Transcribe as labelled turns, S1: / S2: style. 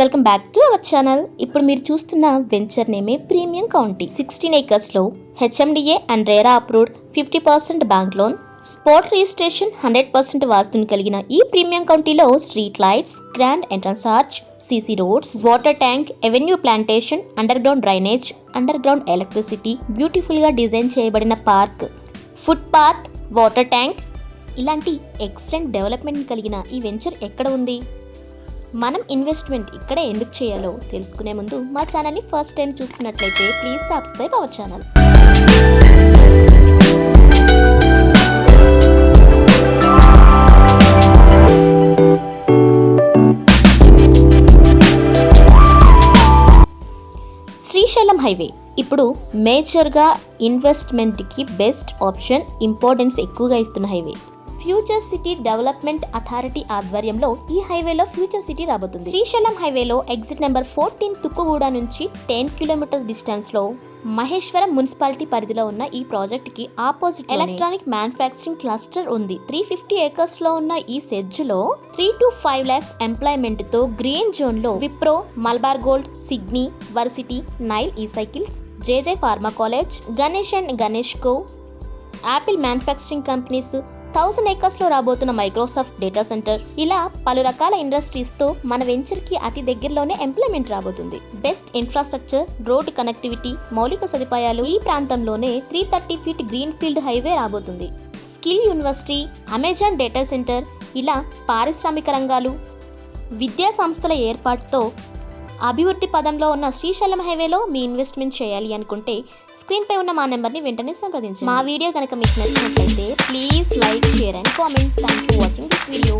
S1: Welcome back to our channel. ఇప్పుడు మీరు చూస్తున్న వెంచర్ నేమే ప్రీమియం కౌంటీ. 16 acres లో HMDA and RERA approved 50% bank loan, spot registration, 100% వాస్తుని కలిగిన ఈ ప్రీమియం కౌంటీలో street lights, grand entrance arch, CC roads, water tank, avenue plantation, under ground drainage, under ground electricity, beautiful గా design చేయబడిన park, foot path, water tank ఇలాంటి excellent development కలిగిన ఈ venture ఎక్కడ ఉంది, మనం ఇన్వెస్ట్మెంట్ ఇక్కడే ఎందుకు చేయాలో తెలుసుకునే ముందు మా ఛానల్ని ఫస్ట్ టైం చూస్తున్నట్లయితే please subscribe our channel. Srisailam highway ఇప్పుడు మేజర్గా ఇన్వెస్ట్మెంట్కి బెస్ట్ ఆప్షన్, ఇంపార్టెన్స్ ఎక్కువగా ఇస్తున్న highway. Future city development authority ఆధ్వర్యంలో ఈ హైవేలో ఫ్యూచర్ సిటీ రాబోతుంది. శ్రీశైలం హైవేలో ఎగ్జిట్ నెంబర్ 14 తుక్కుగూడ నుంచి 10 కిలోమీటర్ డిస్టెన్స్ లో మహేశ్వరం మున్సిపాలిటీ పరిధిలో ఉన్న ఈ ప్రాజెక్ట్ కి ఆపోజిట్ ఎలక్ట్రానిక్ మ్యానుఫ్యాక్చరింగ్ క్లస్టర్ ఉంది. 350 acres లో ఉన్న ఈ సెజ్ లో 3 to 5 lakhs ఎంప్లాయ్మెంట్ తో గ్రీన్ జోన్ లో విప్రో, మల్బార్ గోల్డ్, సిగ్నీ, వర్సిటీ, నైల్ ఈ cycles, JJ pharma college, Ganesh and Ganesh co, Apple manufacturing companies, 1000 acres లో రాబోతున్న మైక్రోసాఫ్ట్ డేటా సెంటర్, ఇలా పలు రకాల ఇండస్ట్రీస్ తో మన వెంచర్ కి అతి దగ్గరలోనే ఎంప్లాయ్మెంట్ రాబోతుంది. బెస్ట్ ఇన్ఫ్రాస్ట్రక్చర్, రోడ్ కనెక్టివిటీ, మౌలిక సదుపాయాలు, ఈ ప్రాంతంలోనే 330 feet గ్రీన్ ఫీల్డ్ హైవే రాబోతుంది. Skill university, Amazon data centre, ఇలా పారిశ్రామిక రంగాలు, విద్యా సంస్థల ఏర్పాటుతో అభివృద్ధి పదంలో ఉన్న శ్రీశైలం హైవేలో మీ ఇన్వెస్ట్మెంట్ చేయాలి అనుకుంటే స్క్రీన్ పై ఉన్న మా నెంబర్ని వెంటనే సంప్రదించండి. మా వీడియో కనుక మీకు నచ్చినట్లయితే please like, share and comment. Thank you watching this video.